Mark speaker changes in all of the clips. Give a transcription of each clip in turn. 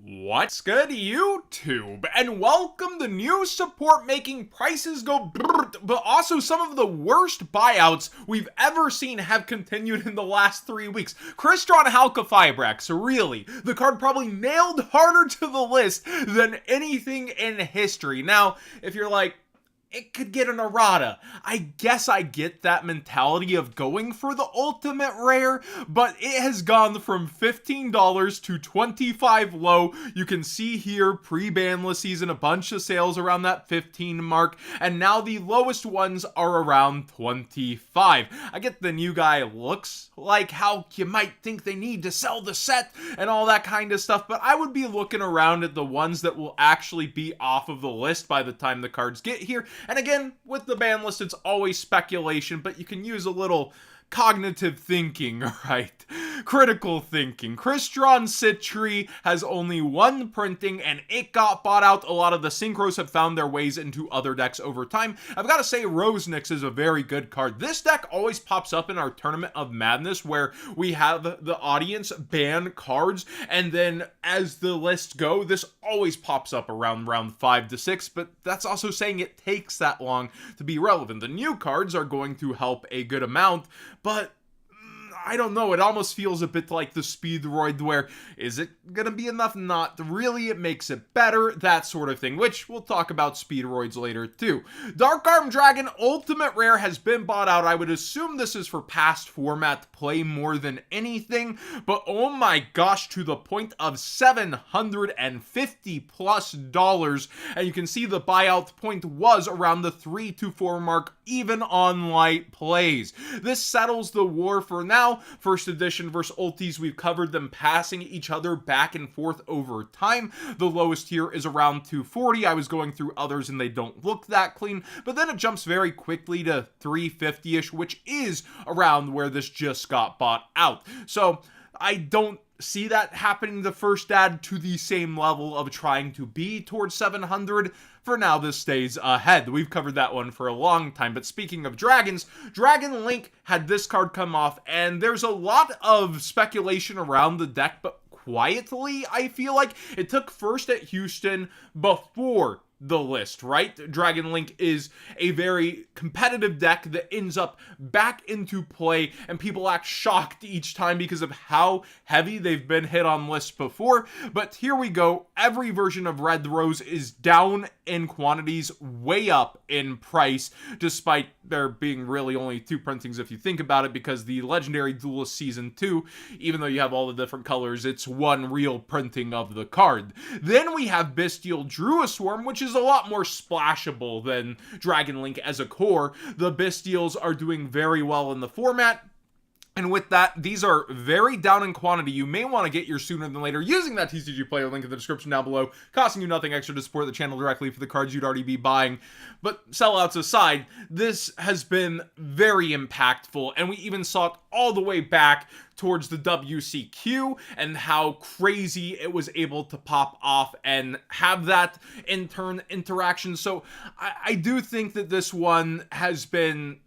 Speaker 1: What's good, YouTube? And welcome to new support making prices go brrrt, but also some of the worst buyouts we've ever seen have continued in the last 3 weeks. Crystron Halka really, the card probably nailed harder to the list than anything in history. Now, if you're like, it could get an errata. I guess I get that mentality of going for the ultimate rare, but it has gone from $15 to $25 low. You can see here pre-banless season, a bunch of sales around that 15 mark, and now the lowest ones are around 25. I get the new guy looks like how you might think they need to sell the set and all that kind of stuff, but I would be looking around at the ones that will actually be off of the list by the time the cards get here. And again, with the ban list, it's always speculation, but you can use a little cognitive thinking, right? Critical thinking. Crystron Sutff has only one printing and it got bought out. A lot of the Synchros have found their ways into other decks over time. I've got to say, Rosenix is a very good card. This deck always pops up in our Tournament of Madness where we have the audience ban cards, and then as the lists go, this always pops up around round 5 to 6, but that's also saying it takes that long to be relevant. The new cards are going to help a good amount, but I don't know, it almost feels a bit like the Speedroid where, is it gonna be enough? Not really, it makes it better, that sort of thing, which we'll talk about Speedroids later too. Dark Arm Dragon Ultimate Rare has been bought out. I would assume this is for past format play more than anything, but oh my gosh, to the point of $750 plus, and you can see the buyout point was around the 3 to 4 mark, even on light plays. This settles the war for now. First edition versus ultis, we've covered them passing each other back and forth over time. The lowest here is around 240. I was going through others and they don't look that clean, but then it jumps very quickly to 350-ish, which is around where this just got bought out. So I don't see that happening the first ad to the same level of trying to be towards 700. For now, this stays ahead. We've covered that one for a long time. But speaking of dragons, Dragon Link had this card come off, and there's a lot of speculation around the deck, but quietly, I feel like it took first at Houston before the list, right? Dragon Link is a very competitive deck that ends up back into play, and people act shocked each time because of how heavy they've been hit on lists before. But here we go. Every version of Red Rose is down in quantities, way up in price, despite there being really only 2 printings if you think about it, because the Legendary Duelist Season 2, even though you have all the different colors, it's one real printing of the card. Then we have Bystial Drew a Swarm, which is a lot more splashable than Dragon Link as a core. The Bystials are doing very well in the format. And with that, these are very down in quantity. You may want to get yours sooner than later using that TCG player link in the description down below, costing you nothing extra to support the channel directly for the cards you'd already be buying. But sellouts aside, this has been very impactful, and we even saw it all the way back towards the WCQ and how crazy it was able to pop off and have that in turn interaction. So I do think that this one has been,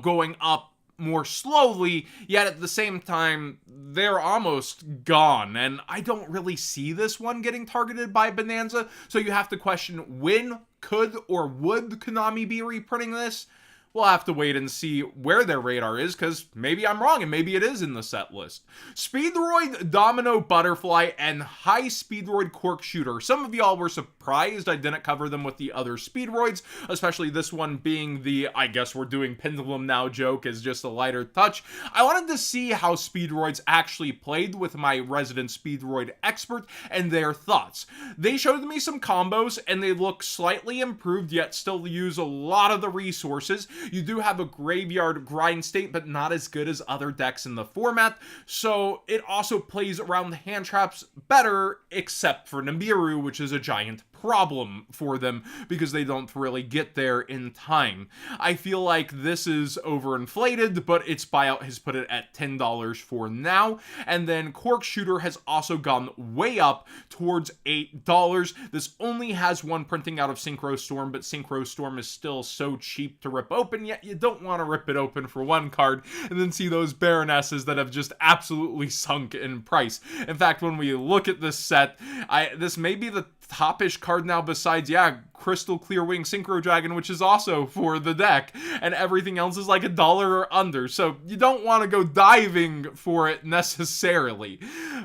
Speaker 1: going up more slowly, yet at the same time, they're almost gone, and I don't really see this one getting targeted by Bonanza, so you have to question, when could or would Konami be reprinting this? We'll have to wait and see where their radar is, because maybe I'm wrong and maybe it is in the set list. Speedroid Domino Butterfly and High Speedroid Cork Shooter. Some of y'all were surprised I didn't cover them with the other Speedroids, especially this one being the, I guess we're doing Pendulum now joke as just a lighter touch. I wanted to see how Speedroids actually played with my resident Speedroid expert and their thoughts. They showed me some combos and they look slightly improved, yet still use a lot of the resources. You do have a graveyard grind state, but not as good as other decks in the format, so it also plays around the hand traps better, except for Nibiru, which is a giant problem for them because they don't really get there in time. I feel like this is overinflated, but its buyout has put it at $10 for now. And then Cork Shooter has also gone way up towards $8. This only has one printing out of Synchro Storm, but Synchro Storm is still so cheap to rip open, yet you don't want to rip it open for one card and then see those Baronesses that have just absolutely sunk in price. In fact, when we look at this set, this may be the top-ish card now besides, Crystal Clearwing Synchro Dragon, which is also for the deck, and everything else is like $1 or under, so you don't want to go diving for it necessarily.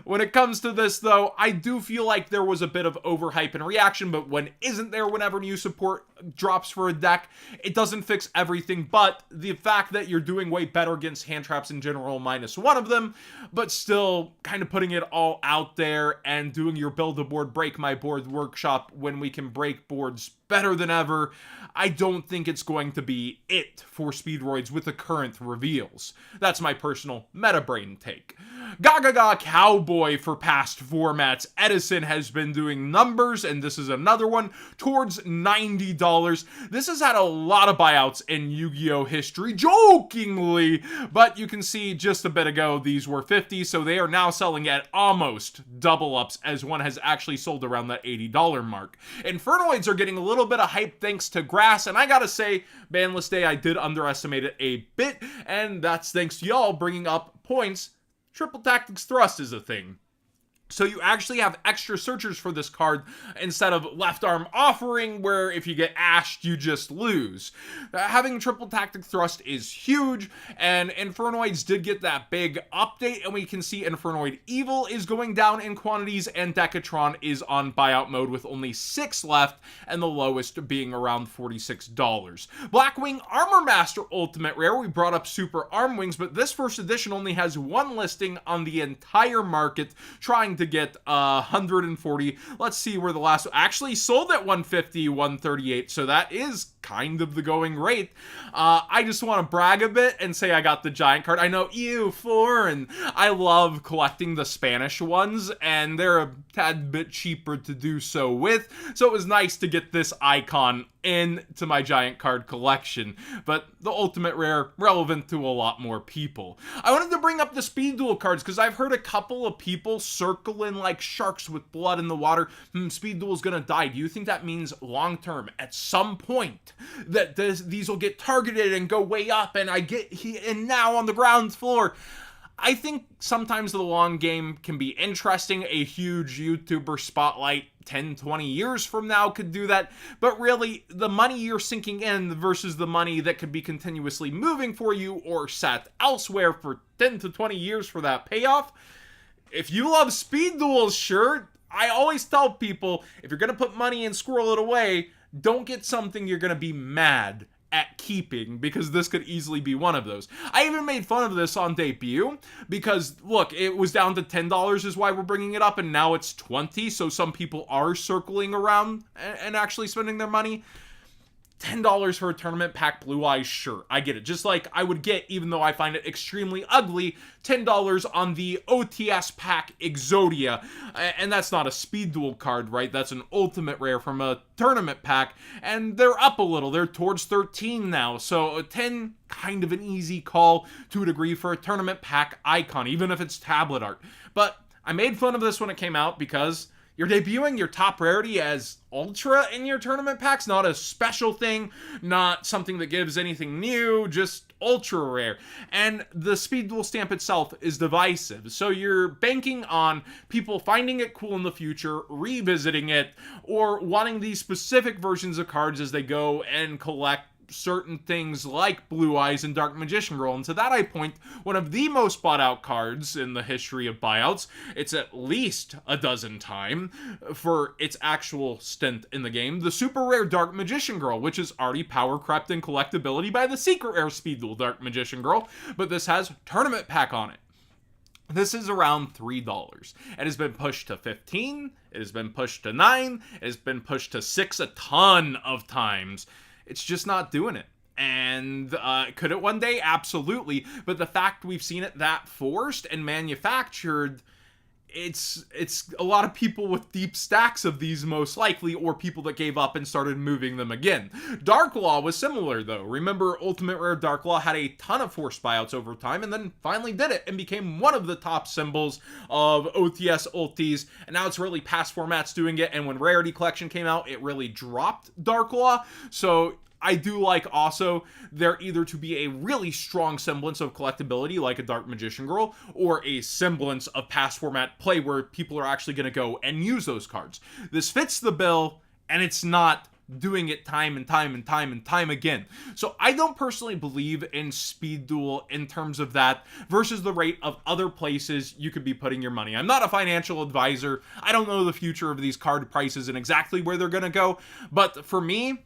Speaker 1: When it comes to this, though, I do feel like there was a bit of overhype and reaction, but when isn't there whenever new support drops for a deck, it doesn't fix everything, but the fact that you're doing way better against hand traps in general, minus one of them, but still kind of putting it all out there and doing your build a board, break my board workshop when we can break boards better than ever, I don't think it's going to be it for Speedroids with the current reveals. That's my personal meta-brain take. Gaga Cowboy for past formats. Edison has been doing numbers, and this is another one, towards $90. This has had a lot of buyouts in Yu-Gi-Oh! History, jokingly, but you can see just a bit ago these were 50, so they are now selling at almost double ups, as one has actually sold around that $80 mark. Infernoids are getting a little bit of hype thanks to Grass, and I gotta say, Banless Day, I did underestimate it a bit, and that's thanks to y'all bringing up points. Triple Tactics Thrust is a thing. So you actually have extra searchers for this card instead of left arm offering, where if you get ashed, you just lose. Having Triple Tactic Thrust is huge, and Infernoids did get that big update, and we can see Infernoid Evil is going down in quantities, and Decatron is on buyout mode with only 6 left, and the lowest being around $46. Blackwing Armor Master Ultimate Rare, we brought up Super Arm Wings, but this first edition only has one listing on the entire market, trying to get 140. Let's see where the last actually sold at 150, 138, so that is kind of the going rate. I just want to brag a bit and say I got the giant card. I know, ew, foreign. I love collecting the Spanish ones, and they're a tad bit cheaper to do so with, so it was nice to get this icon into my giant card collection, but the ultimate rare, relevant to a lot more people. I wanted to bring up the speed duel cards because I've heard a couple of people circling like sharks with blood in the water. Speed duel's gonna die. Do you think that means long term, at some point, that these will get targeted and go way up, and I get and now on the ground floor? I think sometimes the long game can be interesting. A huge YouTuber spotlight 10, 20 years from now could do that, but really the money you're sinking in versus the money that could be continuously moving for you or sat elsewhere for 10 to 20 years for that payoff. If you love speed duels, sure. I always tell people, if you're gonna put money and squirrel it away, don't get something you're gonna be mad at keeping, because this could easily be one of those. I even made fun of this on debut because, look, it was down to $10 is why we're bringing it up, and now it's 20, so some people are circling around and actually spending their money. $10 for a tournament pack Blue Eyes, sure, I get it. Just like I would get, even though I find it extremely ugly, $10 on the OTS pack Exodia. And that's not a speed duel card, right? That's an ultimate rare from a tournament pack. And they're up a little. They're towards 13 now. So a 10, kind of an easy call to a degree for a tournament pack icon, even if it's tablet art. But I made fun of this when it came out because you're debuting your top rarity as Ultra in your tournament packs, not a special thing, not something that gives anything new, just Ultra rare. And the speed duel stamp itself is divisive, so you're banking on people finding it cool in the future, revisiting it, or wanting these specific versions of cards as they go and collect certain things like Blue Eyes and Dark Magician Girl. And to that I point, one of the most bought out cards in the history of buyouts. It's at least a dozen times for its actual stint in the game. The super rare Dark Magician Girl, which is already power crept in collectability by the secret rare Speed Duel Dark Magician Girl, but this has tournament pack on it. This is around $3. It has been pushed to 15, it has been pushed to 9, it has been pushed to 6 a ton of times. It's just not doing it. And could it one day? Absolutely. But the fact we've seen it that forced and manufactured, it's a lot of people with deep stacks of these most likely, or people that gave up and started moving them again. Dark Law was similar though. Remember, Ultimate Rare Dark Law had a ton of forced buyouts over time and then finally did it and became one of the top symbols of OTS ultis, and now it's really past formats doing it, and when Rarity Collection came out, it really dropped Dark Law. So I do like also there either to be a really strong semblance of collectability like a Dark Magician Girl, or a semblance of past format play where people are actually going to go and use those cards. This fits the bill, and it's not doing it time and time again. So I don't personally believe in Speed Duel in terms of that versus the rate of other places you could be putting your money. I'm not a financial advisor. I don't know the future of these card prices and exactly where they're going to go. But for me,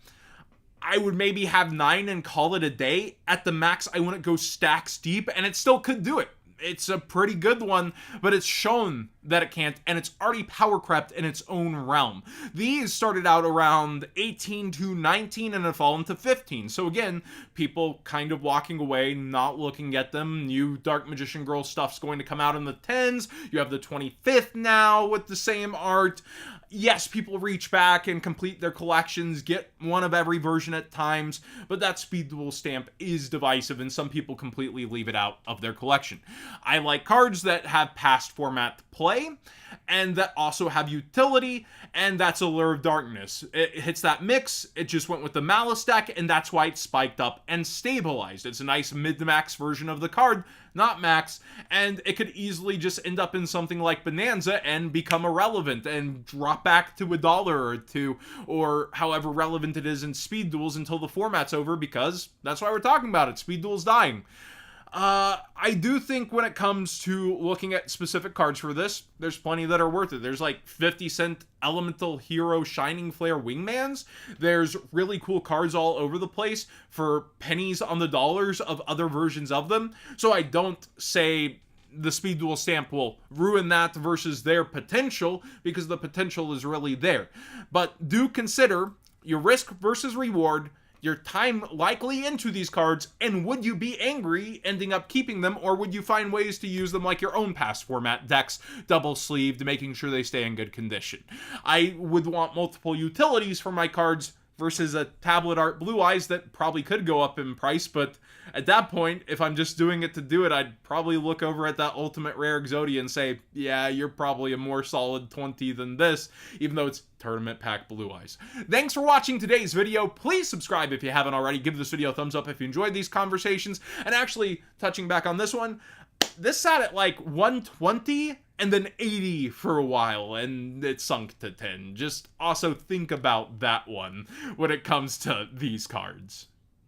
Speaker 1: I would maybe have 9 and call it a day. At the max, I wouldn't go stacks deep, and it still could do it. It's a pretty good one, but it's shown that it can't, and it's already power crept in its own realm. These started out around 18 to 19 and have fallen to 15. So again, people kind of walking away, not looking at them. New Dark Magician Girl stuff's going to come out in the 10s. You have the 25th now with the same art. Yes, people reach back and complete their collections, get one of every version at times, but that Speed Duel stamp is divisive, and some people completely leave it out of their collection. I like cards that have past format play, and that also have utility, and that's Allure of Darkness. It hits that mix, it just went with the Malice deck, and that's why it's spiked up and stabilized. It's a nice mid-max version of the card, not max, and it could easily just end up in something like Bonanza and become irrelevant and drop back to $1 or $2, or however relevant it is in Speed Duels until the format's over, because that's why we're talking about it. Speed Duel's dying. I do think when it comes to looking at specific cards for this, there's plenty that are worth it. There's like 50-cent Elemental Hero Shining Flare Wingmans. There's really cool cards all over the place for pennies on the dollars of other versions of them. So I don't say the Speed Duel stamp will ruin that versus their potential, because the potential is really there. But do consider your risk versus reward, your time likely into these cards, and would you be angry ending up keeping them, or would you find ways to use them like your own past format decks, double sleeved, making sure they stay in good condition. I would want multiple utilities for my cards versus a tablet art Blue Eyes that probably could go up in price, but at that point, if I'm just doing it to do it, I'd probably look over at that Ultimate Rare Exodia and say, yeah, you're probably a more solid 20 than this, even though it's Tournament Pack Blue Eyes. Thanks for watching today's video. Please subscribe if you haven't already. Give this video a thumbs up if you enjoyed these conversations. And actually, touching back on this one, this sat at like 120 and then 80 for a while, and it sunk to 10. Just also think about that one when it comes to these cards.